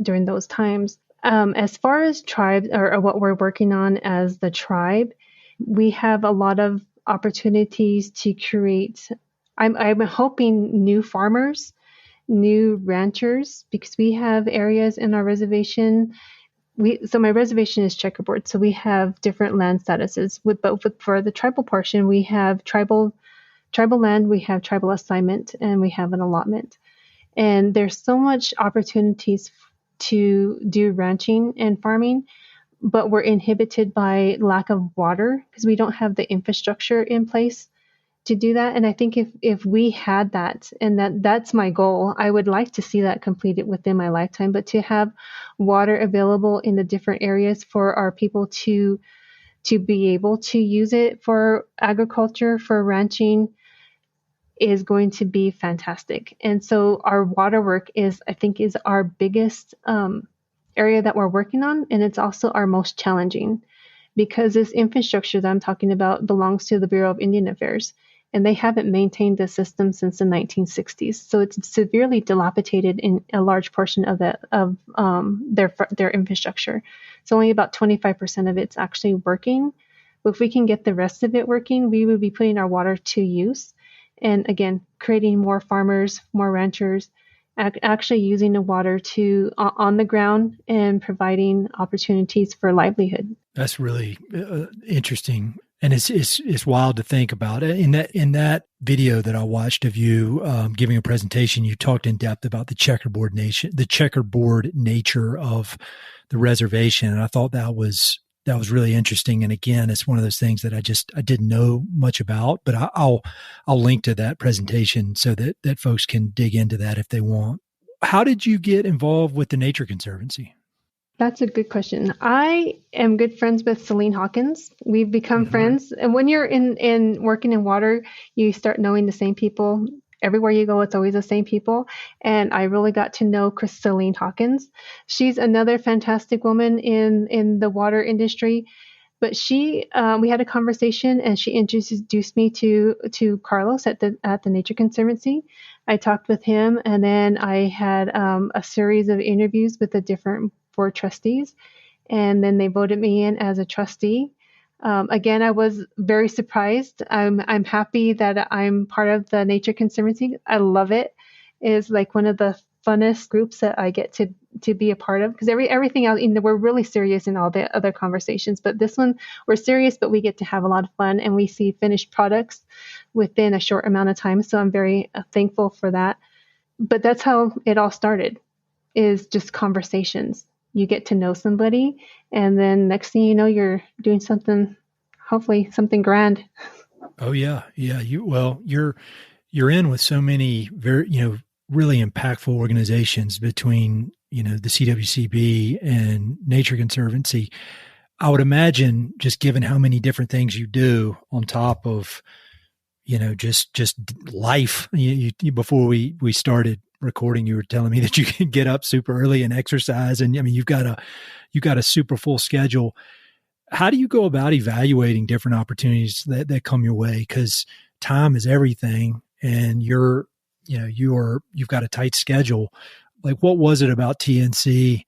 Speaker 2: during those times. As far as tribes or what we're working on as the tribe, we have a lot of opportunities to create. I'm hoping new farmers, new ranchers, because we have areas in our reservation. So my reservation is checkerboard. So we have different land statuses. But for the tribal portion, we have tribal land, we have tribal assignment, and we have an allotment. And there's so much opportunities to do ranching and farming, but we're inhibited by lack of water because we don't have the infrastructure in place to do that. And I think if we had that, and that's my goal, I would like to see that completed within my lifetime, but to have water available in the different areas for our people to be able to use it for agriculture, for ranching, is going to be fantastic. And so our water work is our biggest area that we're working on. And it's also our most challenging because this infrastructure that I'm talking about belongs to the Bureau of Indian Affairs. And they haven't maintained the system since the 1960s. So it's severely dilapidated in a large portion of their infrastructure. So only about 25% of it's actually working. But if we can get the rest of it working, we would be putting our water to use. And again, creating more farmers, more ranchers, actually using the water on the ground and providing opportunities for livelihood.
Speaker 1: That's really interesting. And it's wild to think about it. In that video that I watched of you giving a presentation, you talked in depth about the checkerboard nature of the reservation. And I thought that was really interesting. And again, it's one of those things that I didn't know much about, but I'll link to that presentation so that folks can dig into that if they want. How did you get involved with the Nature Conservancy?
Speaker 2: That's a good question. I am good friends with Celine Hawkins. We've become friends. And when you're in working in water, you start knowing the same people. Everywhere you go, it's always the same people. And I really got to know Celine Hawkins. She's another fantastic woman in the water industry. But we had a conversation and she introduced me to Carlos at the Nature Conservancy. I talked with him and then I had a series of interviews with the different board trustees. And then they voted me in as a trustee. Again, I was very surprised. I'm happy that I'm part of the Nature Conservancy. I love it. It's like one of the funnest groups that I get to be a part of because everything else, we're really serious in all the other conversations, but this one we're serious, but we get to have a lot of fun and we see finished products within a short amount of time. So I'm very thankful for that. But that's how it all started, is just conversations. You get to know somebody, and then next thing you know, you're doing something, hopefully something grand.
Speaker 1: Oh yeah, yeah. You're in with so many very really impactful organizations between the CWCB and Nature Conservancy. I would imagine, just given how many different things you do on top of just life. Before we started recording, you were telling me that you can get up super early and exercise, and I mean you've got a super full schedule. How do you go about evaluating different opportunities that come your way? Because time is everything, and you've got a tight schedule. Like, what was it about TNC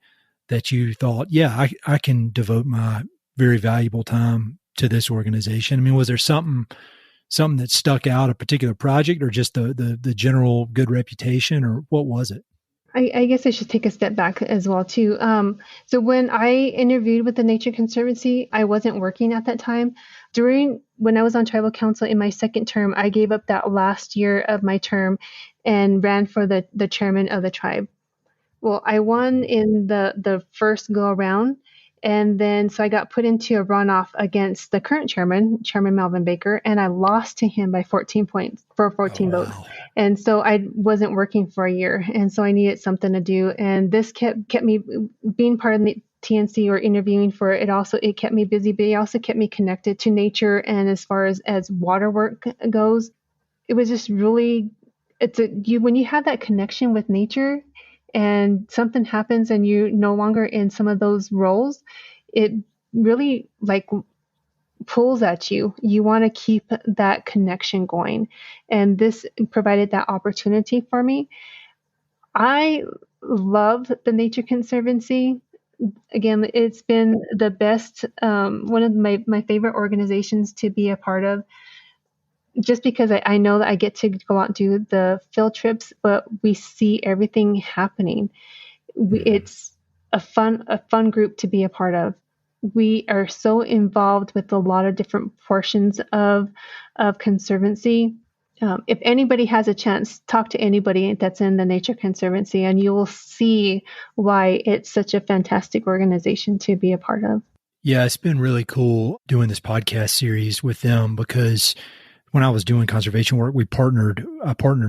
Speaker 1: that you thought, yeah, I can devote my very valuable time to this organization? I mean, was there something that stuck out, a particular project, or just the general good reputation, or what was it?
Speaker 2: I guess I should take a step back as well too. So when I interviewed with the Nature Conservancy, I wasn't working at that time. When I was on tribal council in my second term, I gave up that last year of my term and ran for the chairman of the tribe. Well, I won in the first go around, and then so I got put into a runoff against the current Chairman Melvin Baker, and I lost to him by 14 points for 14 votes. And so I wasn't working for a year, and so I needed something to do. And this kept me being part of the TNC or interviewing for it. It kept me busy, but it also kept me connected to nature. And as far as water work goes, it was just really when you have that connection with nature and something happens and you're no longer in some of those roles, it really pulls at you. You want to keep that connection going. And this provided that opportunity for me. I love the Nature Conservancy. Again, it's been the best, one of my favorite organizations to be a part of, just because I know that I get to go out and do the field trips, but we see everything happening. It's a fun group to be a part of. We are so involved with a lot of different portions of conservancy. If anybody has a chance, talk to anybody that's in the Nature Conservancy, and you will see why it's such a fantastic organization to be a part of.
Speaker 1: Yeah, it's been really cool doing this podcast series with them, because when I was doing conservation work, I partnered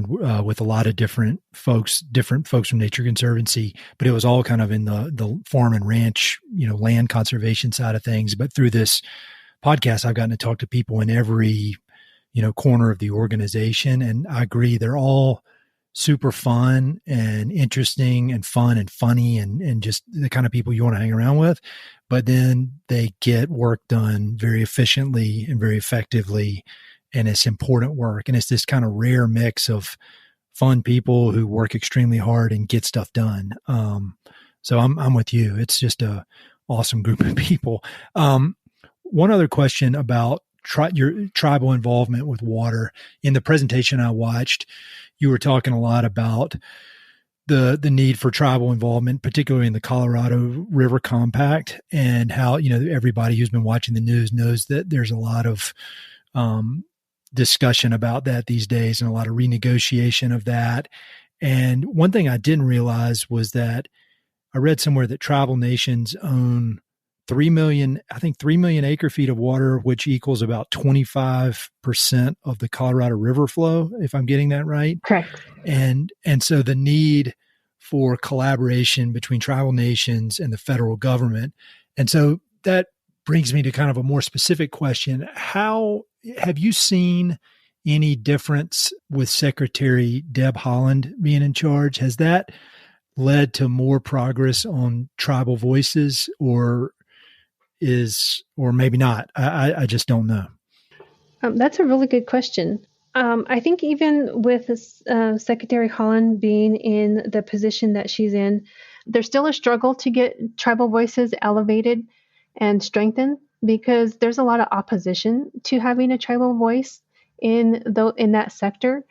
Speaker 1: with a lot of different folks from Nature Conservancy, but it was all kind of in the farm and ranch, land conservation side of things. But through this podcast, I've gotten to talk to people in every, corner of the organization. And I agree, they're all super fun and interesting and fun and funny and just the kind of people you want to hang around with. But then they get work done very efficiently and very effectively. And it's important work. And it's this kind of rare mix of fun people who work extremely hard and get stuff done. So I'm with you. It's just a awesome group of people. One other question about your tribal involvement with water. In the presentation I watched, you were talking a lot about the need for tribal involvement, particularly in the Colorado River Compact, and how, everybody who's been watching the news knows that there's a lot of discussion about that these days and a lot of renegotiation of that. And one thing I didn't realize was that I read somewhere that tribal nations own 3 million acre feet of water, which equals about 25% of the Colorado River flow, if I'm getting that right.
Speaker 2: Correct.
Speaker 1: And so the need for collaboration between tribal nations and the federal government. And so that brings me to kind of a more specific question. How have you seen any difference with Secretary Deb Haaland being in charge? Has that led to more progress on tribal voices, or maybe not? I just don't know.
Speaker 2: That's a really good question. I think even with Secretary Haaland being in the position that she's in, there's still a struggle to get tribal voices elevated and strengthened, because there's a lot of opposition to having a tribal voice in that sector.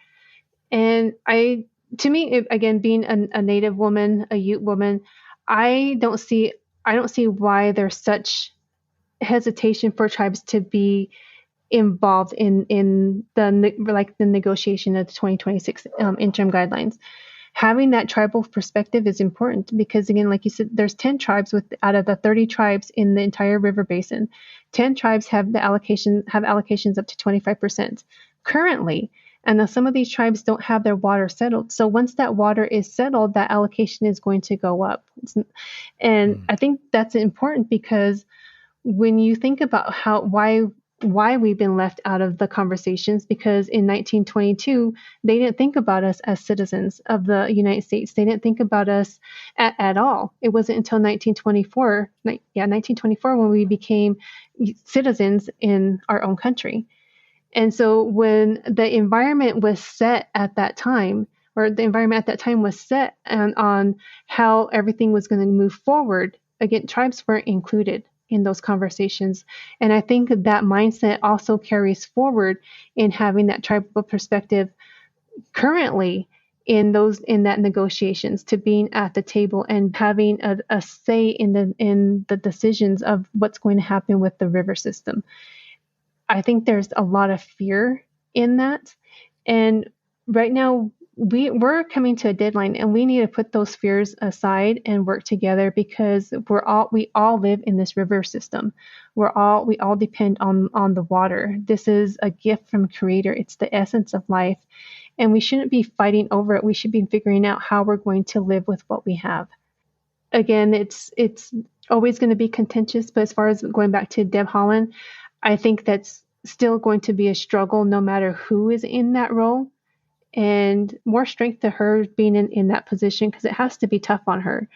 Speaker 2: And to me, again, being a Native woman, a Ute woman, I don't see why there's such hesitation for tribes to be involved in the negotiation of the 2026 interim guidelines. Having that tribal perspective is important, because again, like you said, there's 10 tribes out of the 30 tribes in the entire river basin. 10 tribes have allocations up to 25% currently. And some of these tribes don't have their water settled. So once that water is settled, that allocation is going to go up. And I think that's important, because when you think about why we've been left out of the conversations, because in 1922, they didn't think about us as citizens of the United States. They didn't think about us at all. It wasn't until 1924 when we became citizens in our own country. And so when the environment was set at that time, or the environment at that time was set on how everything was going to move forward. Again, tribes weren't included in those conversations. And I think that mindset also carries forward in having that tribal perspective currently in that negotiations, to being at the table and having a say in the decisions of what's going to happen with the river system. I think there's a lot of fear in that. And right now we're coming to a deadline, and we need to put those fears aside and work together, because we all live in this river system. We all depend on the water. This is a gift from Creator. It's the essence of life. And we shouldn't be fighting over it. We should be figuring out how we're going to live with what we have. Again, it's always going to be contentious, but as far as going back to Deb Haaland, I think that's still going to be a struggle no matter who is in that role. And more strength to her being in that position, because it has to be tough on her.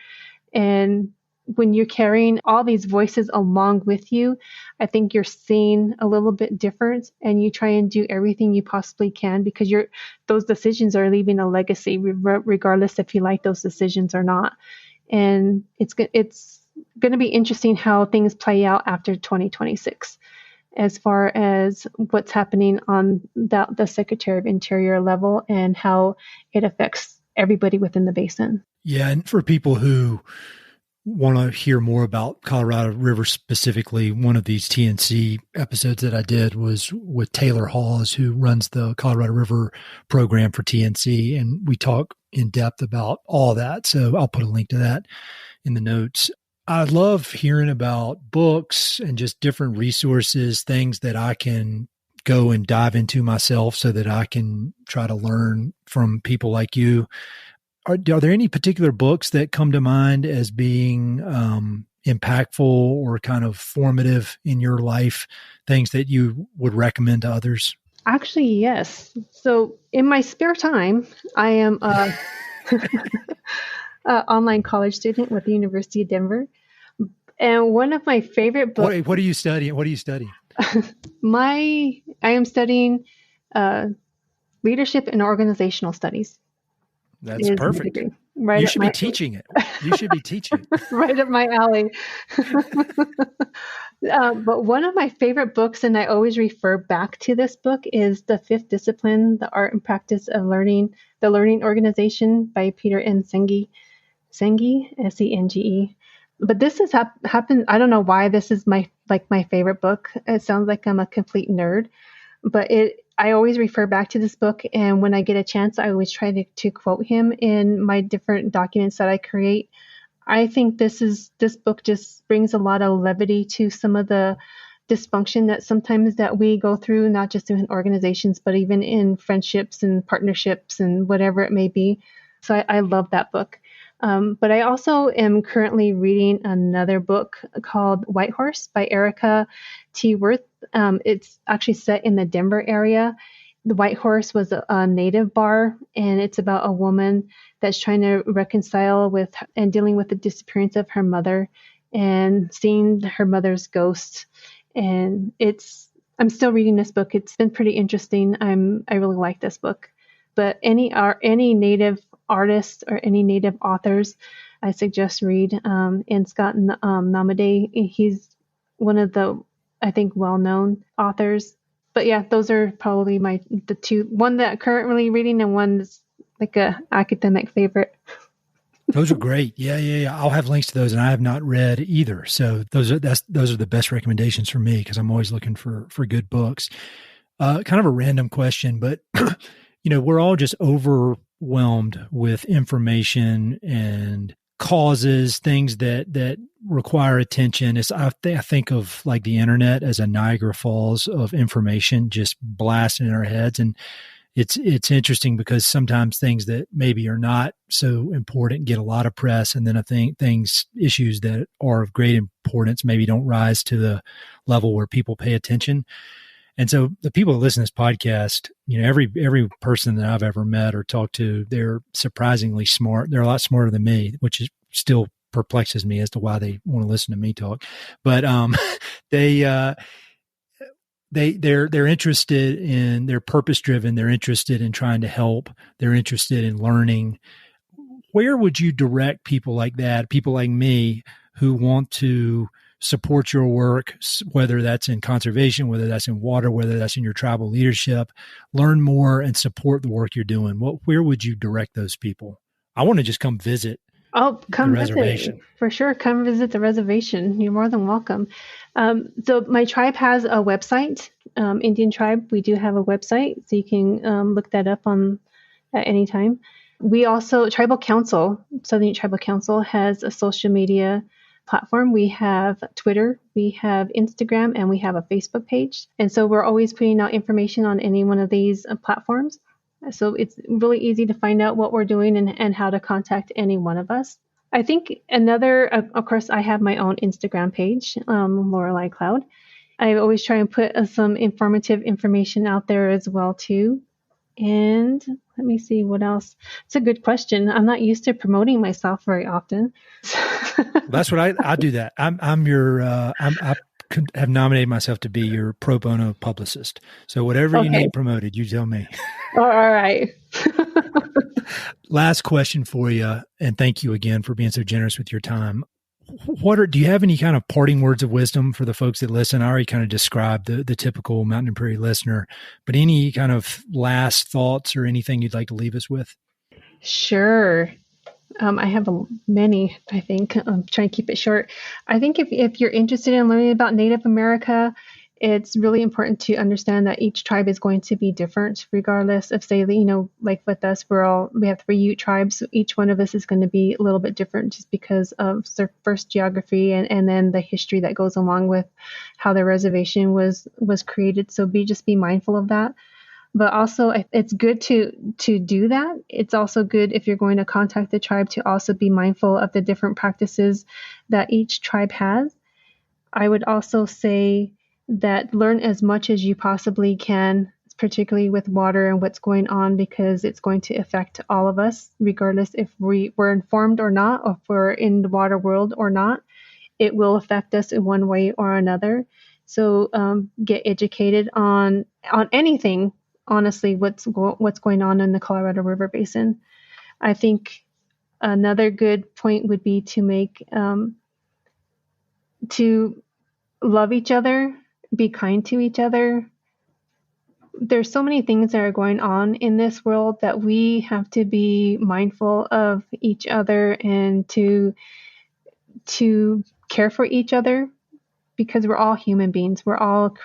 Speaker 2: And when you're carrying all these voices along with you, I think you're seeing a little bit different, and you try and do everything you possibly can, because those decisions are leaving a legacy, regardless if you like those decisions or not. And it's going to be interesting how things play out after 2026, as far as what's happening on the Secretary of Interior level and how it affects everybody within the basin.
Speaker 1: Yeah, and for people who want to hear more about Colorado River specifically, one of these TNC episodes that I did was with Taylor Hawes, who runs the Colorado River program for TNC, and we talk in depth about all that. So I'll put a link to that in the notes. I love hearing about books and just different resources, things that I can go and dive into myself so that I can try to learn from people like you. Are there any particular books that come to mind as being impactful or kind of formative in your life, things that you would recommend to others?
Speaker 2: Actually, yes. So in my spare time, I am a online college student with the University of Denver. And one of my favorite books...
Speaker 1: What are you studying? What are you studying?
Speaker 2: I am studying leadership and organizational studies.
Speaker 1: That's perfect. You should be teaching it. You should be teaching it.
Speaker 2: Right up my alley. But one of my favorite books, and I always refer back to this book, is The Fifth Discipline, The Art and Practice of Learning, The Learning Organization by Peter N. Senge, Senge. But this has happened. I don't know why this is my favorite book. It sounds like I'm a complete nerd, but I always refer back to this book, and when I get a chance, I always try to quote him in my different documents that I create. I think this book just brings a lot of levity to some of the dysfunction that sometimes that we go through, not just in organizations, but even in friendships and partnerships and whatever it may be. So I love that book. But I also am currently reading another book called White Horse by Erica T. Worth. It's actually set in the Denver area. The White Horse was a native bar, and it's about a woman that's trying to reconcile with and dealing with the disappearance of her mother and seeing her mother's ghost. And I'm still reading this book. It's been pretty interesting. I really like this book. But any native artists or any native authors, I suggest read. And Scott Namadé, he's one of the, I think, well-known authors. But yeah, those are probably the two. One that I'm currently reading, and one that's like a academic favorite.
Speaker 1: Those are great. Yeah. I'll have links to those, and I have not read either. So those are the best recommendations for me, because I'm always looking for good books. Kind of a random question, but we're all just overwhelmed with information and causes, things that require attention. I think of like the internet as a Niagara Falls of information just blasting in our heads. And it's interesting because sometimes things that maybe are not so important get a lot of press. And then I think issues that are of great importance maybe don't rise to the level where people pay attention. And so the people that listen to this podcast, every person that I've ever met or talked to, they're surprisingly smart. They're a lot smarter than me, which still perplexes me as to why they want to listen to me talk. But they're interested in, they're purpose driven. They're interested in trying to help. They're interested in learning. Where would you direct people like that, people like me who want to support your work, whether that's in conservation, whether that's in water, whether that's in your tribal leadership, learn more and support the work you're doing? Where would you direct those people? I want to just come visit.
Speaker 2: Oh, come
Speaker 1: the reservation.
Speaker 2: visit. For sure. Come visit the reservation. You're more than welcome. So my tribe has a website, Indian Tribe. We do have a website, so you can look that up at any time. We also, Tribal Council, Southern Ute Tribal Council has a social media platform. We have Twitter, we have Instagram, and we have a Facebook page. And so we're always putting out information on any one of these platforms. So it's really easy to find out what we're doing and how to contact any one of us. I think of course, I have my own Instagram page, Lorelei Cloud. I always try and put some informative information out there as well, too. And let me see what else. It's a good question. I'm not used to promoting myself very often.
Speaker 1: That's what I do that. I have nominated myself to be your pro bono publicist. So whatever you need promoted, you tell me.
Speaker 2: All right.
Speaker 1: Last question for you, and thank you again for being so generous with your time. Do you have any kind of parting words of wisdom for the folks that listen? I already kind of described the typical Mountain and Prairie listener, but any kind of last thoughts or anything you'd like to leave us with?
Speaker 2: Sure. I have many, I think. I'm trying to keep it short. I think if you're interested in learning about Native America, it's really important to understand that each tribe is going to be different, regardless of, say, like with us, we have 3 Ute tribes. So each one of us is going to be a little bit different just because of their first geography and then the history that goes along with how the reservation was created. So just be mindful of that. But also, it's good to do that. It's also good if you're going to contact the tribe to also be mindful of the different practices that each tribe has. I would also say that learn as much as you possibly can, particularly with water and what's going on, because it's going to affect all of us, regardless if we're informed or not, or if we're in the water world or not. It will affect us in one way or another. So get educated on anything. Honestly, what's going on in the Colorado River Basin. I think another good point would be to make to love each other, be kind to each other. There's so many things that are going on in this world that we have to be mindful of each other and to care for each other, because we're all human beings. We're all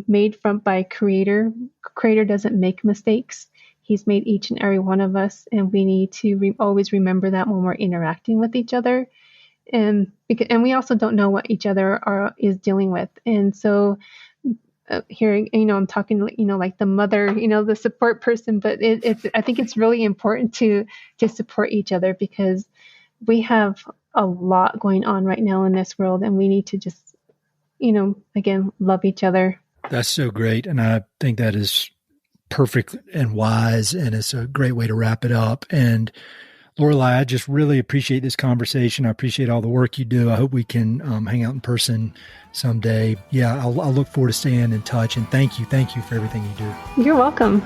Speaker 2: made by Creator. Creator doesn't make mistakes. He's made each and every one of us, and we need to always remember that when we're interacting with each other. And we also don't know what each other is dealing with. And so here, I'm talking, like the mother, the support person, but I think it's really important to support each other, because we have a lot going on right now in this world, and we need to just, again, love each other.
Speaker 1: That's so great. And I think that is perfect and wise, and it's a great way to wrap it up. And Lorelei, I just really appreciate this conversation. I appreciate all the work you do. I hope we can hang out in person someday. Yeah, I'll look forward to staying in touch. And thank you for everything you do.
Speaker 2: You're welcome.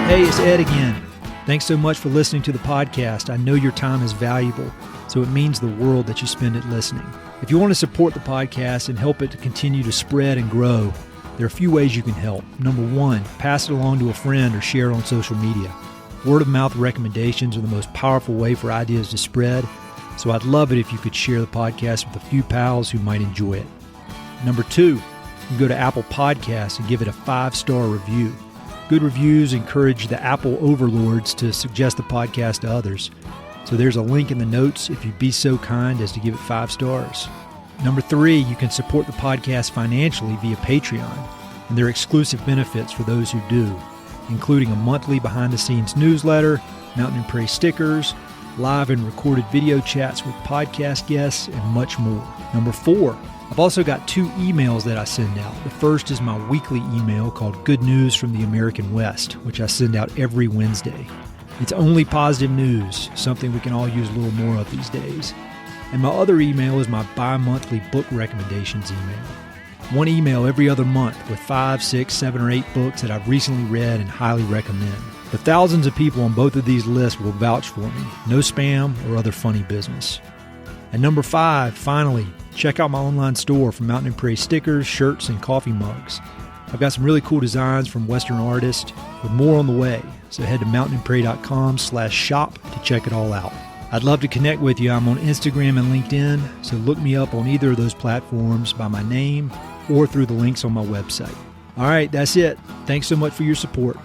Speaker 1: Hey, it's Ed again. Thanks so much for listening to the podcast. I know your time is valuable, so it means the world that you spend it listening. If you want to support the podcast and help it to continue to spread and grow, there are a few ways you can help. Number 1, pass it along to a friend or share it on social media. Word of mouth recommendations are the most powerful way for ideas to spread, so I'd love it if you could share the podcast with a few pals who might enjoy it. Number 2, you can go to Apple Podcasts and give it a 5-star review. Good reviews encourage the Apple overlords to suggest the podcast to others. So there's a link in the notes if you'd be so kind as to give it 5 stars. Number 3, you can support the podcast financially via Patreon, and there are exclusive benefits for those who do, including a monthly behind-the-scenes newsletter, Mountain and Prairie stickers, live and recorded video chats with podcast guests, and much more. Number 4, I've also got 2 emails that I send out. The first is my weekly email called Good News from the American West, which I send out every Wednesday. It's only positive news, something we can all use a little more of these days. And my other email is my bi-monthly book recommendations email. One email every other month with 5, 6, 7, or 8 books that I've recently read and highly recommend. The thousands of people on both of these lists will vouch for me. No spam or other funny business. And number 5, finally, check out my online store for Mountain and Prairie stickers, shirts, and coffee mugs. I've got some really cool designs from Western artists with more on the way. So head to mountainandprairie.com/shop to check it all out. I'd love to connect with you. I'm on Instagram and LinkedIn, so look me up on either of those platforms by my name or through the links on my website. All right, that's it. Thanks so much for your support.